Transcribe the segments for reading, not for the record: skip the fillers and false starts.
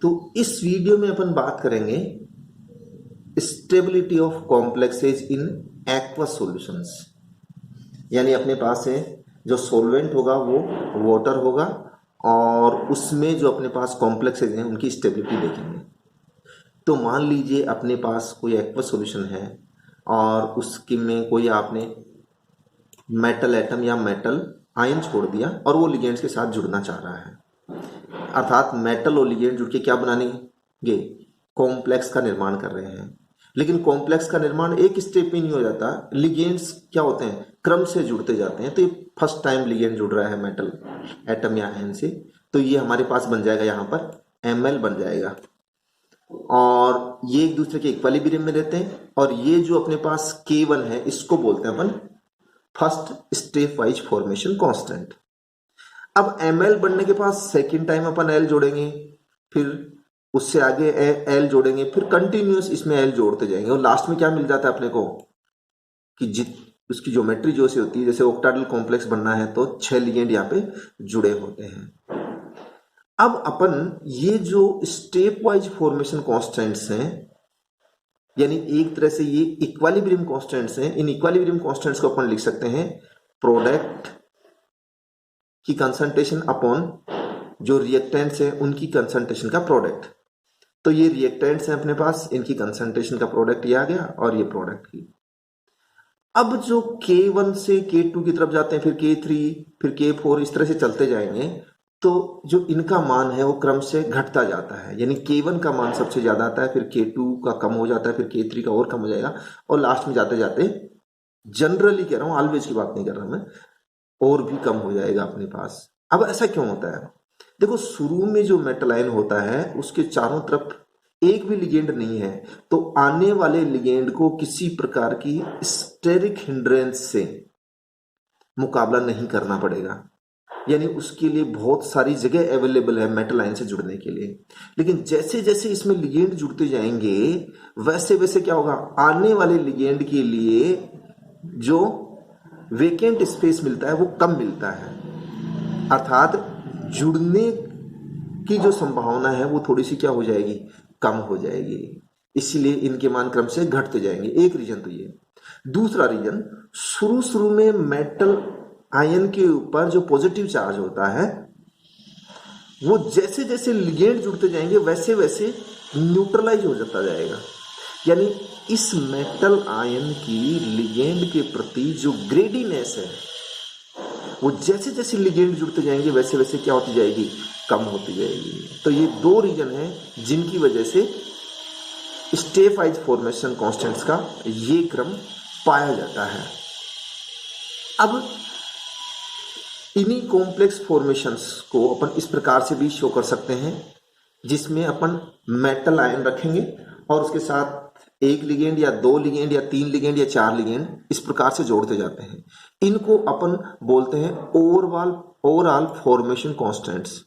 तो इस वीडियो में अपन बात करेंगे stability of complexes in aqueous solutions. यानी अपने पास है जो सॉल्वेंट होगा वो वाटर होगा और उसमें जो अपने पास कॉम्प्लेक्सेज हैं उनकी स्टेबिलिटी देखेंगे। तो मान लीजिए अपने पास कोई एक्वस सॉल्यूशन है और उसके में कोई आपने मेटल एटम या मेटल आयन छोड़ दिया और वो लिगेंड्स के साथ जुड़ना चाह रहा है, अर्थात मेटल और लिगेंड जुड़ के क्या बनाएंगे, कॉम्प्लेक्स का निर्माण कर रहे हैं। लेकिन कॉम्प्लेक्स का निर्माण एक स्टेप में नहीं हो जाता, लिगेंड्स क्या होते हैं क्रम से जुड़ते जाते हैं। तो ये फर्स्ट टाइम लिगेंड जुड़ रहा है मेटल एटम या आयन से, तो ये हमारे पास बन जाएगा यहाँ पर Ml बन जाएगा और ये एक दूसरे के इक्विलिब्रियम में रहते हैं। और ये जो अपने पास K1 है इसको बोलते हैं अपन first stepwise formation constant. अब Ml बनने के बाद सेकेंड टाइम अपन L जोड़ेंगे, फिर उससे आगे L जोड़ेंगे, फिर कंटिन्यूस इसमें L जोड़ते जाएंगे और लास्ट में क्या मिल जाता है अपने को कि उसकी ज्योमेट्री जो सी होती है, जैसे ऑक्टाहेड्रल कॉम्प्लेक्स बनना है तो 6 लिगेंड यहाँ पे जुड़े होते हैं। अब अपन ये जो स्टेप वाइज फॉर्मेशन कांस्टेंट्स हैं, यानी एक तरह से ये इक्विलिब्रियम कांस्टेंट्स हैं, इन इक्विलिब्रियम कांस्टेंट्स को अपन लिख सकते हैं प्रोडक्ट की कंसंट्रेशन अपॉन जो रिएक्टेंट्स हैं उनकी कंसंट्रेशन का प्रोडक्ट। तो ये रिएक्टेंट्स हैं अपने पास, इनकी कंसंट्रेशन का प्रोडक्ट ये आ गया और ये प्रोडक्ट की। अब जो K1 से K2 की तरफ जाते हैं, फिर K3, फिर K4, इस तरह से चलते जाएंगे तो जो इनका मान है वो क्रम से घटता जाता है। यानी K1 का मान सबसे ज्यादा आता है, फिर K2 का कम हो जाता है, फिर K3 का और कम हो जाएगा और लास्ट में जाते जाते, जनरली कह रहा हूं, ऑलवेज की बात नहीं कर रहा मैं, और भी कम हो जाएगा अपने पास। अब ऐसा क्यों होता है? देखो, शुरू में जो मेटल आयन होता है उसके चारों तरफ एक भी लिगेंड नहीं है, तो आने वाले लिगेंड को किसी प्रकार की स्टेरिक हिंड्रेंस से मुकाबला नहीं करना पड़ेगा। यानी उसके लिए बहुत सारी जगह अवेलेबल है मेटल आयन से जुड़ने के लिए। लेकिन जैसे जैसे इसमें लिगेंड जुड़ते जाएंगे वैसे वैसे क्या होगा, आने वाले लिगेंड के लिए जो वेकेंट स्पेस मिलता है वो कम मिलता है, अर्थात जुड़ने की जो संभावना है वो थोड़ी सी क्या हो जाएगी, कम हो जाएगी। इसीलिए इनके मान क्रम से घटते जाएंगे। एक रीजन तो ये। दूसरा रीजन, शुरू शुरू में मेटल आयन के ऊपर जो पॉजिटिव चार्ज होता है वो जैसे जैसे लिगेंड जुड़ते जाएंगे वैसे वैसे न्यूट्रलाइज हो जाता जाएगा। यानी इस मेटल आयन की लिगेंड के प्रति जो ग्रेडीनेस है वो जैसे जैसे लिगेंड जुड़ते जाएंगे वैसे वैसे क्या होती जाएगी, कम होती जाएगी। तो ये दो रीजन है जिनकी वजह से स्टेप वाइज फॉर्मेशन कांस्टेंट्स का ये क्रम पाया जाता है। अब इन्हीं कॉम्प्लेक्स फॉर्मेशंस को अपन इस प्रकार से भी शो कर सकते हैं, जिसमें अपन मेटल आयन रखेंगे और उसके साथ एक लिगेंड या दो लिगेंड या तीन लिगेंड या चार लिगेंड इस प्रकार से जोड़ते जाते हैं। इनको अपन बोलते हैं ओवरऑल फॉर्मेशन कांस्टेंट्स।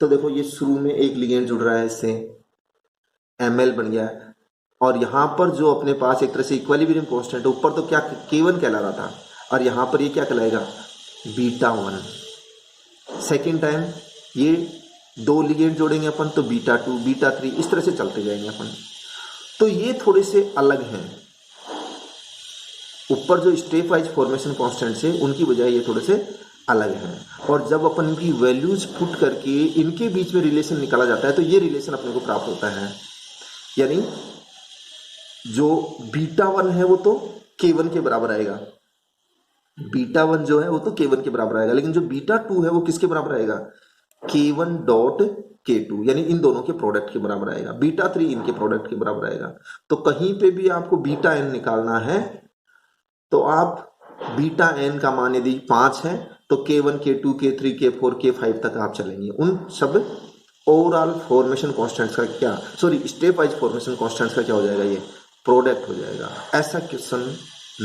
तो देखो, ये शुरू में एक लिगेंड जुड़ रहा है, इससे Ml बन गया और यहां पर जो अपने पास एक तरह से इक्विलिब्रियम कांस्टेंट है, ऊपर तो क्या K1 कहला रहा था और यहां पर ये क्या कहलाएगा, β1। सेकेंड टाइम ये दो लिगेंड जोड़ेंगे अपन तो β2, β3, इस तरह से चलते जाएंगे अपन। तो ये थोड़े से अलग हैं, ऊपर जो स्टेप वाइज फॉर्मेशन कांस्टेंट्स है उनकी बजाय ये थोड़े से अलग हैं। और जब अपन इनकी वैल्यूज पुट करके इनके बीच में रिलेशन निकाला जाता है तो ये रिलेशन अपने को प्राप्त होता है। यानी जो β1 है वो तो K1 के बराबर आएगा, β1 जो है वो तो K1 के बराबर आएगा, लेकिन जो β2 है वो किसके बराबर आएगा, K1 डॉट K2, यानी इन दोनों के प्रोडक्ट के बराबर आएगा। β3 इनके प्रोडक्ट के बराबर आएगा। तो कहीं पे भी आपको βn निकालना है तो आप βn का मान यदि 5 है तो K1, K2, K3, K4, K5 तक आप चलेंगे। उन सब ओवरऑल फॉर्मेशन कांस्टेंट्स का क्या, sorry, step wise formation constants का क्या हो जाएगा, ये प्रोडक्ट हो जाएगा। ऐसा क्वेश्चन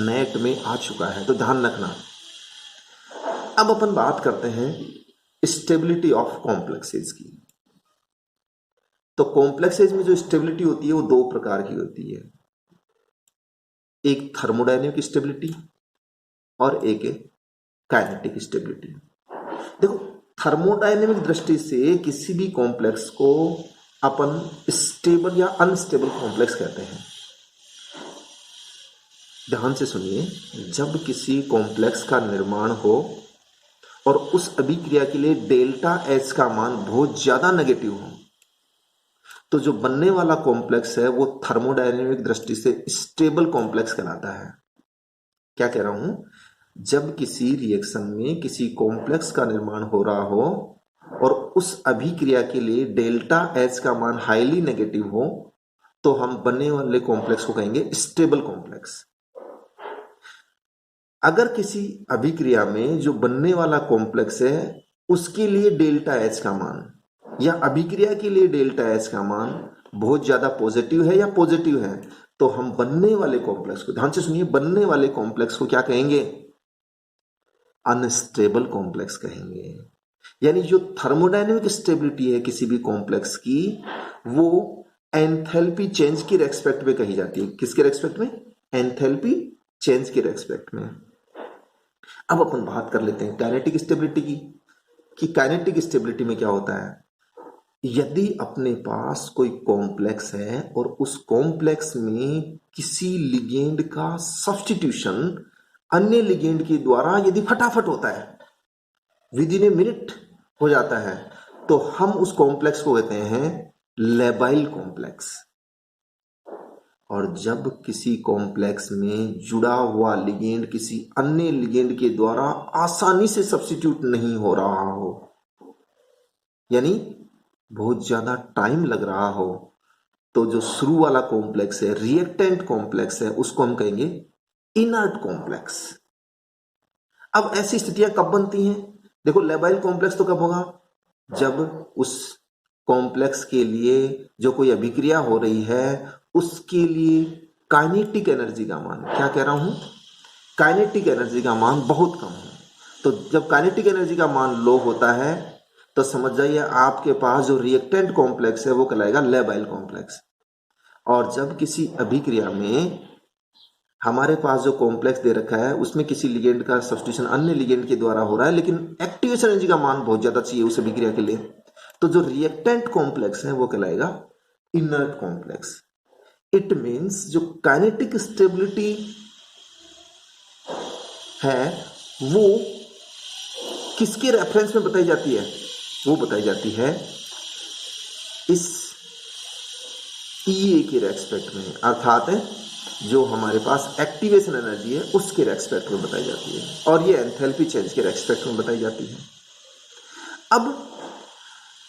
नेट में आ चुका है, तो ध्यान रखना। अब अपन बात करते हैं स्टेबिलिटी ऑफ कॉम्प्लेक्सेज की। तो कॉम्प्लेक्सेज में जो स्टेबिलिटी होती है वो दो प्रकार की होती है, एक थर्मोडायनेमिक स्टेबिलिटी और एक काइनेटिक स्टेबिलिटी। देखो, थर्मोडायनेमिक दृष्टि से किसी भी कॉम्प्लेक्स को अपन स्टेबल या अनस्टेबल कॉम्प्लेक्स कहते हैं। ध्यान से सुनिए, जब किसी कॉम्प्लेक्स का निर्माण हो और उस अभिक्रिया के लिए डेल्टा एच का मान बहुत ज्यादा नेगेटिव हो, तो जो बनने वाला कॉम्प्लेक्स है वो थर्मोडायनेमिक दृष्टि से स्टेबल कॉम्प्लेक्स कहलाता है। क्या कह रहा हूं? जब किसी रिएक्शन में किसी कॉम्प्लेक्स का निर्माण हो रहा हो और उस अभिक्रिया के लिए डेल्टा एच का मान हाईली नेगेटिव हो, तो हम बनने वाले कॉम्प्लेक्स को कहेंगे स्टेबल कॉम्प्लेक्स। अगर किसी अभिक्रिया में जो बनने वाला कॉम्प्लेक्स है उसके लिए डेल्टा एच का मान या अभिक्रिया के लिए डेल्टा एच का मान बहुत ज्यादा पॉजिटिव है या पॉजिटिव है, तो हम बनने वाले कॉम्प्लेक्स को, ध्यान से सुनिए, बनने वाले कॉम्प्लेक्स को क्या कहेंगे? अनस्टेबल कॉम्प्लेक्स कहेंगे। यानी जो थर्मोडायनेमिक स्टेबिलिटी है किसी भी कॉम्प्लेक्स की, वो एंथैल्पी चेंज की रेस्पेक्ट में कही जाती है। किसके रेस्पेक्ट में? एंथैल्पी चेंज के रेस्पेक्ट में। अब अपन बात कर लेते हैं काइनेटिक स्टेबिलिटी की, कि काइनेटिक स्टेबिलिटी में क्या होता है। यदि अपने पास कोई कॉम्प्लेक्स है और उस कॉम्प्लेक्स में किसी लिगेंड का सब्स्टिट्यूशन अन्य लिगेंड के द्वारा यदि फटाफट होता है, विद इन ए मिनट हो जाता है, तो हम उस कॉम्प्लेक्स को कहते हैं लेबाइल कॉम्प्लेक्स। और जब किसी कॉम्प्लेक्स में जुड़ा हुआ लिगेंड किसी अन्य लिगेंड के द्वारा आसानी से सब्स्टिट्यूट नहीं हो रहा हो, यानी बहुत ज्यादा टाइम लग रहा हो, तो जो शुरू वाला कॉम्प्लेक्स है, रिएक्टेंट कॉम्प्लेक्स है, उसको हम कहेंगे इनर्ट कॉम्प्लेक्स। अब ऐसी स्थितियां कब बनती हैं? देखो, लेबाइल कॉम्प्लेक्स तो कब होगा? जब उस कॉम्प्लेक्स के लिए जो कोई अभिक्रिया हो रही है उसके लिए काइनेटिक एनर्जी का मान, क्या कह रहा हूं, काइनेटिक एनर्जी का मान बहुत कम है। तो जब काइनेटिक एनर्जी का मान लो होता है तो समझ जाइए आपके पास जो रिएक्टेंट कॉम्प्लेक्स है वो कहलाएगा लेबाइल कॉम्प्लेक्स। और जब किसी अभिक्रिया में हमारे पास जो कॉम्प्लेक्स दे रखा है उसमें किसी लिगेंड का सब्स्टिट्यूशन अन्य लिगेंड के द्वारा हो रहा है, लेकिन एक्टिवेशन एनर्जी का मान बहुत ज्यादा चाहिए उस अभिक्रिया के लिए, तो जो रिएक्टेंट कॉम्प्लेक्स है वो कहलाएगा इनर्ट कॉम्प्लेक्स। इट मीन्स जो काइनेटिक स्टेबिलिटी है वो किसके रेफरेंस में बताई जाती है? वो बताई जाती है इस ई के रेस्पेक्ट में, अर्थात जो हमारे पास एक्टिवेशन एनर्जी है उसके रेस्पेक्ट में बताई जाती है, और ये एंथैल्पी चेंज के रेस्पेक्ट में बताई जाती है। अब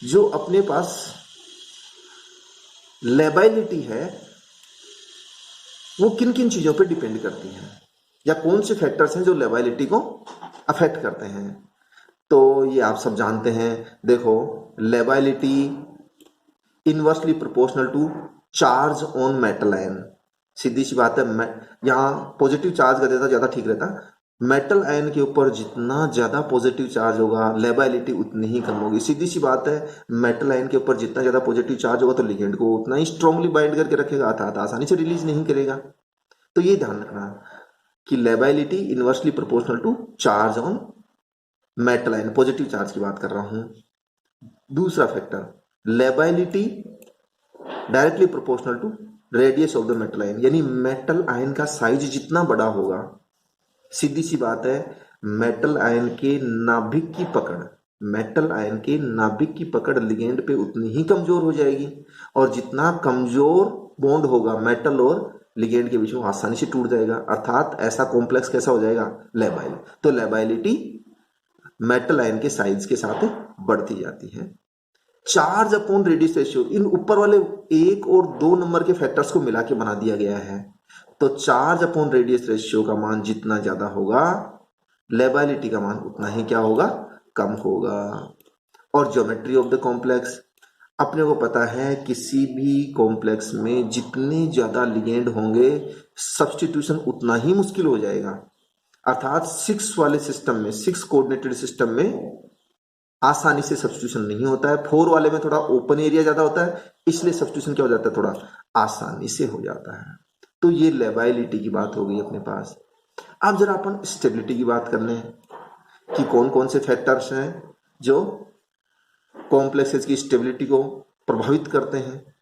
जो अपने पास लेबाइलिटी है वो किन किन चीजों पर डिपेंड करती है, या कौन से फैक्टर्स हैं जो लेबाइलिटी को अफेक्ट करते हैं? तो ये आप सब जानते हैं। देखो, lability inversely proportional to charge on metal ion. सीधी सी बात है, यहाँ पॉजिटिव चार्ज का देता ज्यादा ठीक रहता। मेटल आयन के ऊपर जितना ज्यादा पॉजिटिव चार्ज होगा लेबाइलिटी उतनी ही कम होगी। सीधी सी बात है, मेटल आयन के ऊपर जितना ज्यादा पॉजिटिव चार्ज होगा तो लिगेंड को उतना ही स्ट्रांगली बाइंड करके रखेगा, अर्थात आसानी से रिलीज नहीं करेगा। तो ये ध्यान रखना कि lability inversely proportional to charge on metal ion, positive charge की बात कर रहा हूं। दूसरा factor, lability directly proportional to radius of the metal ion, यानी मेटल आयन का साइज जितना बड़ा होगा, सीधी सी बात है, मेटल आयन के नाभिक की पकड़, मेटल आयन के नाभिक की पकड़ लिगेंड पे उतनी ही कमजोर हो जाएगी, और जितना कमजोर बॉन्ड होगा मेटल और लिगेंड के बीच में आसानी से टूट जाएगा, अर्थात ऐसा कॉम्प्लेक्स कैसा हो जाएगा? लेबाइल। तो लेबाइलिटी मेटल आयन के साइज के साथ बढ़ती जाती है। चार्ज अपॉन रेडियस रेशियो, इन ऊपर वाले 1 और 2 नंबर के फैक्टर्स को मिला के बना दिया गया है। तो चार्ज अपॉन रेडियस रेशियो का मान जितना ज्यादा होगा लेबाइलिटी का मान उतना ही क्या होगा? कम होगा। और ज्योमेट्री ऑफ द कॉम्प्लेक्स, अपने को पता है किसी भी कॉम्प्लेक्स में जितने ज्यादा लिगेंड होंगे सब्स्टिट्यूशन उतना ही मुश्किल हो जाएगा, अर्थात 6 वाले सिस्टम में, 6 कोऑर्डिनेटेड सिस्टम में आसानी से सब्स्टिट्यूशन नहीं होता है। 4 वाले में थोड़ा ओपन एरिया ज्यादा होता है, इसलिए सब्स्टिट्यूशन क्या हो जाता है? थोड़ा आसानी से हो जाता है। तो ये लेबाइलिटी की बात हो गई अपने पास। अब जरा अपन स्टेबिलिटी की बात कर लें कि कौन कौन से फैक्टर्स हैं जो कॉम्प्लेक्सेस की स्टेबिलिटी को प्रभावित करते हैं।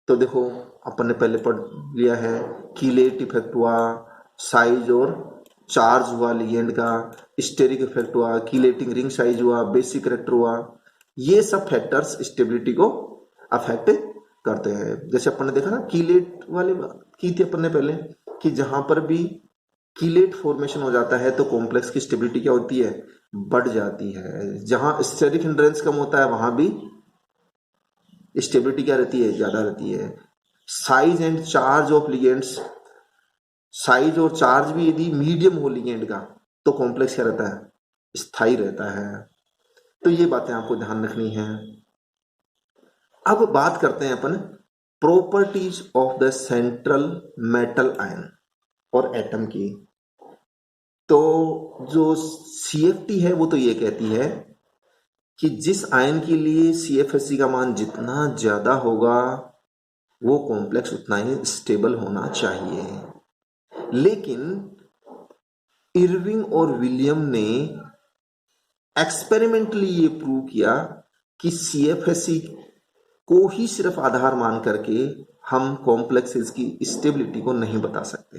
तो देखो अपन ने पहले पढ़ लिया है, कीलेट इफेक्ट हुआ, साइज और चार्ज हुआ लिगेंड का, स्टेरिक इफेक्ट हुआ, कीलेटिंग रिंग साइज हुआ, बेसिक करेक्टर हुआ। ये सब फैक्टर्स स्टेबिलिटी को अफेक्ट करते हैं। जैसे अपन ने देखा ना कीलेट वाले की थी अपन ने पहले, कि जहां पर भी कीलेट फॉर्मेशन हो जाता है तो कॉम्प्लेक्स की स्टेबिलिटी क्या होती है, बढ़ जाती है। जहां स्टेरिक हिंड्रेंस कम होता है वहां भी स्टेबिलिटी क्या रहती है, ज्यादा रहती है। Size and charge of ligands, size और चार्ज भी यदि मीडियम हो लिगेंड का तो कॉम्प्लेक्स क्या रहता है, स्थायी रहता है। तो ये बातें आपको ध्यान रखनी है। अब बात करते हैं अपन properties of the central metal ion और एटम की। तो जो CFT है वो तो ये कहती है कि जिस आयन के लिए CFSE का मान जितना ज्यादा होगा वो कॉम्प्लेक्स उतना ही स्टेबल होना चाहिए। लेकिन इरविंग और विलियम ने एक्सपेरिमेंटली ये प्रूव किया कि CFSE को ही सिर्फ आधार मान करके हम कॉम्प्लेक्सेस की स्टेबिलिटी को नहीं बता सकते।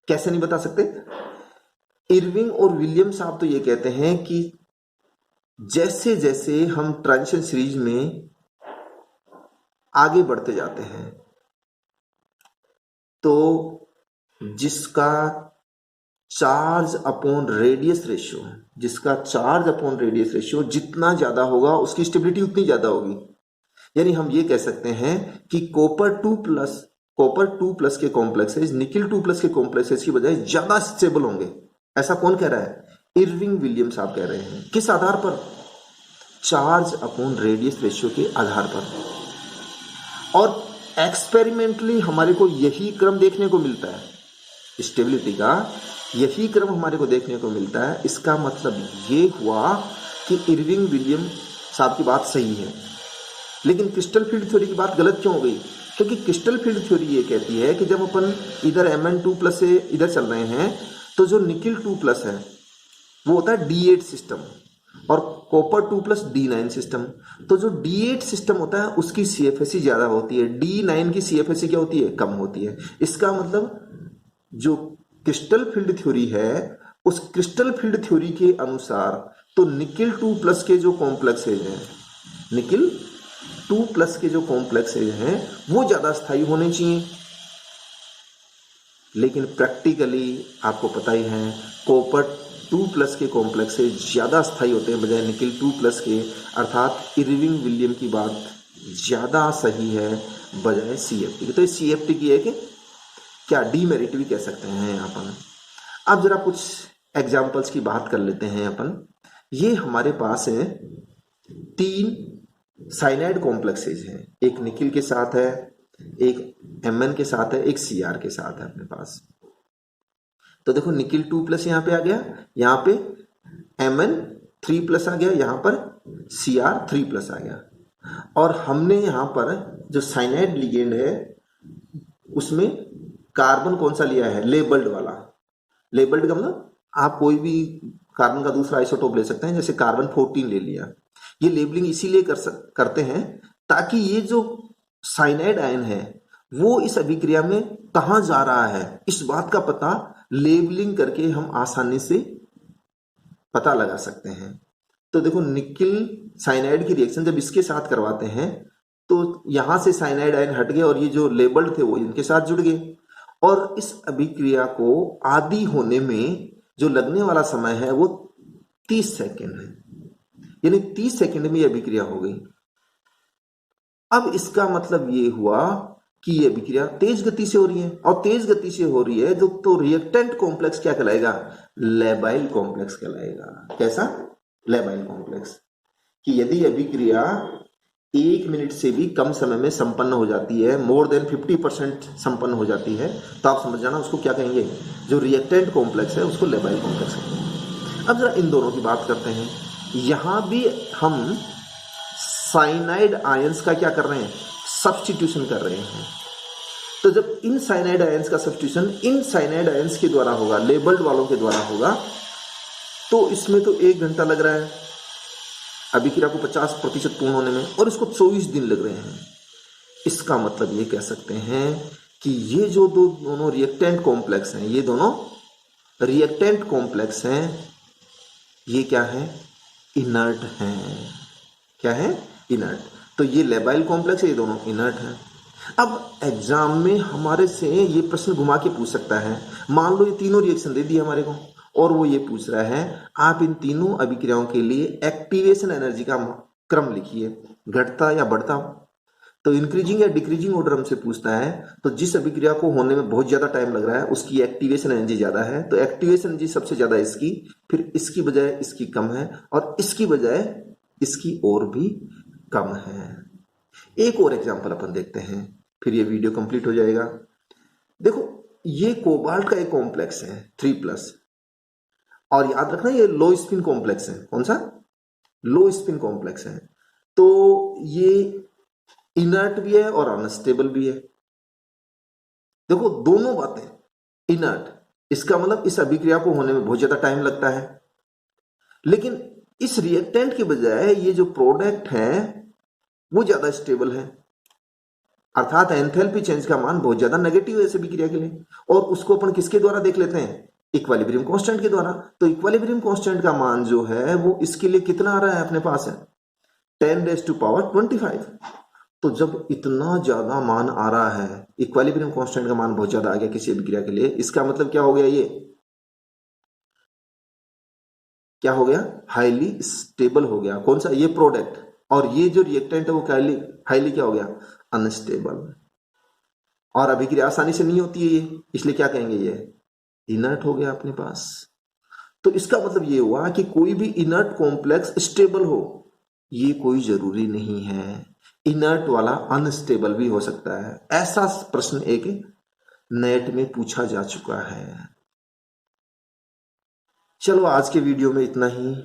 कैसे नहीं बता सकते? इरविंग और विलियम साहब तो ये कहते हैं कि जैसे जैसे हम ट्रांजिशन सीरीज में आगे बढ़ते जाते हैं तो जिसका चार्ज अपॉन रेडियस रेशियो, जितना ज्यादा होगा उसकी स्टेबिलिटी उतनी ज्यादा होगी। यानी हम ये कह सकते हैं कि कॉपर 2+ के कॉम्प्लेक्सेस निकिल 2+ के कॉम्प्लेक्सेस की बजाय ज्यादा स्टेबल होंगे। ऐसा कौन कह रहा है? इरविंग विलियम साहब कह रहे हैं। किस आधार पर? चार्ज अपॉन रेडियस रेशियो के आधार पर। और एक्सपेरिमेंटली हमारे को यही क्रम देखने को मिलता है, स्टेबिलिटी का यही क्रम हमारे को देखने को मिलता है। इसका मतलब ये हुआ कि इरविंग विलियम साहब की बात सही है, लेकिन क्रिस्टल फील्ड थ्योरी की बात गलत क्यों हो गई? क्योंकि क्रिस्टल फील्ड थ्योरी ये कहती है कि जब अपन इधर Mn2+ से इधर चल रहे हैं तो जो निकिल 2+ है वो होता है D8 सिस्टम और कॉपर 2+ D9 सिस्टम। तो जो D8 सिस्टम होता है उसकी CFSE ज्यादा होती है, D9 की CFSE क्या होती है, कम होती है। इसका मतलब जो क्रिस्टल फील्ड थ्योरी है उस क्रिस्टल फील्ड थ्योरी के अनुसार तो निकिल 2+ के जो कॉम्प्लेक्सेज हैं, निकिल 2+ के जो कॉम्प्लेक्सेज हैं वो ज्यादा स्थायी होने चाहिए। लेकिन प्रैक्टिकली आपको पता ही है कॉपर 2+ के कॉम्प्लेक्सेज ज्यादा स्थायी होते हैं बजाय निकिल 2+ के। अर्थात इरविंग विलियम की बात ज्यादा सही है बजाय CFT की। तो इस CFT की है कि क्या डीमेरिट भी कह सकते हैं यहाँ पर। अब जरा कुछ एग्जाम्पल्स की बात कर लेते हैं अपन। ये हमारे पास है 3 साइनाइड कॉम्प्लेक्सेज हैं, एक निकिल के साथ है, एक Mn के साथ है, एक Cr के साथ है अपने पास। तो देखो निकिल 2+ यहाँ पे आ गया, यहाँ पे Mn3+ आ गया, यहाँ पर Cr3+ आ गया। और हमने यहाँ पर जो साइनाइड लिगेंड है उसमें कार्बन कौन सा लिया है, लेबल्ड वाला। लेबल्ड का मतलब आप कोई भी कार्बन का दूसरा आइसोटोप ले सकते हैं, जैसे कार्बन 14 ले लिया। ये लेबलिंग इसीलिए करते हैं ताकि ये जो साइनाइड आयन है वो इस अभिक्रिया में कहां जा रहा है इस बात का पता लेबलिंग करके हम आसानी से पता लगा सकते हैं। तो देखो निकिल साइनाइड की रिएक्शन जब इसके साथ करवाते हैं तो यहां से साइनाइड आयन हट गए और ये जो लेबल्ड थे वो इनके साथ जुड़ गए। और इस अभिक्रिया को आदि होने में जो लगने वाला समय है वो 30 सेकेंड है, यानी 30 सेकेंड में यह अभिक्रिया हो गई। अब इसका मतलब ये हुआ कि यह अभिक्रिया तेज गति से हो रही है, और तेज गति से हो रही है तो रिएक्टेंट कॉम्प्लेक्स क्या कहलाएगा, लेबाइल कॉम्प्लेक्स कहलाएगा। कैसा? Labile complex. कि यदि अभिक्रिया 1 मिनट से भी कम समय में संपन्न हो जाती है, मोर देन 50% संपन्न हो जाती है, तो आप समझ जाना उसको क्या कहेंगे, जो रिएक्टेंट कॉम्प्लेक्स है उसको लेबाइल कॉम्प्लेक्स कहेंगे। अब जरा इन दोनों की बात करते हैं। यहां भी हम साइनाइड आयंस का क्या कर रहे हैं, सब्स्टिट्यूशन कर रहे हैं। तो जब इन साइनाइड आयंस का सब्स्टिट्यूशन इन साइनाइड आयंस के द्वारा होगा, लेबल्ड वालों के द्वारा होगा, तो इसमें तो 1 घंटा लग रहा है। अभिक्रिया को 50% पूर्ण होने में, और इसको 24 दिन लग रहे हैं। इसका मतलब ये कह सकते हैं कि ये जो दोनों रिएक्टेंट कॉम्प्लेक्स हैं, ये दोनों रिएक्टेंट कॉम्प्लेक्स हैं, ये क्या है? इनर्ट हैं। क्या है? इनर्ट। तो ये लेबाइल कॉम्प्लेक्स है, ये दोनों इनर्ट हैं। अब एग्जाम में हमारे से ये प्रश्न घुमा के पूछ सकता है। मान लो ये तीनों रिएक्शन दे दिए हमारे को, और वो ये पूछ रहा है आप इन तीनों अभिक्रियाओं के लिए एक्टिवेशन एनर्जी का क्रम लिखिए, घटता या बढ़ता। तो इंक्रीजिंग या डिक्रीजिंग ऑर्डर हमसे पूछता है, तो जिस अभिक्रिया को होने में बहुत ज्यादा टाइम लग रहा है उसकी एक्टिवेशन एनर्जी ज्यादा है, तो एक्टिवेशन एनर्जी सबसे ज्यादा इसकी, फिर इसकी बजाय इसकी कम है, और इसकी बजाय इसकी और भी कम है। एक और एग्जांपल अपन देखते हैं, फिर ये वीडियो कंप्लीट हो जाएगा। देखो, ये कोबाल्ट का एक कॉम्प्लेक्स है 3+, और याद रखना ये लो स्पिन कॉम्प्लेक्स है। कौन सा? लो स्पिन कॉम्प्लेक्स है। तो ये इनर्ट भी है और अनस्टेबल भी है। देखो, दोनों बातें। इनर्ट, इसका मतलब इस अभिक्रिया को होने में बहुत ज्यादा टाइम लगता है, लेकिन इस रिएक्टेंट के बजाय ये जो प्रोडक्ट है वो ज्यादा स्टेबल है, अर्थात एंथैल्पी चेंज का मान बहुत ज्यादा नेगेटिव है इस अभिक्रिया के लिए। और उसको अपन किसके द्वारा देख लेते हैं? इक्विलिब्रियम कांस्टेंट के द्वारा। तो इक्विलिब्रियम कांस्टेंट का मान जो है वो इसके लिए कितना आ रहा है अपने पास? है 10⁻25। तो जब इतना ज्यादा मान आ रहा है, इक्विलिब्रियम कांस्टेंट का मान बहुत ज्यादा आ गया किसी अभिक्रिया के लिए, इसका मतलब क्या हो गया? ये क्या हो गया? हाईली स्टेबल हो गया। कौन सा? ये प्रोडक्ट। और ये जो रिएक्टेंट है वो हाईली क्या हो गया? अनस्टेबल। और अभिक्रिया आसानी से नहीं होती है ये, इसलिए क्या कहेंगे? ये इनर्ट हो गया अपने पास। तो इसका मतलब ये हुआ कि कोई भी इनर्ट कॉम्प्लेक्स स्टेबल हो, ये कोई जरूरी नहीं है। इनर्ट वाला अनस्टेबल भी हो सकता है। ऐसा प्रश्न एक नेट में पूछा जा चुका है। चलो, आज के वीडियो में इतना ही।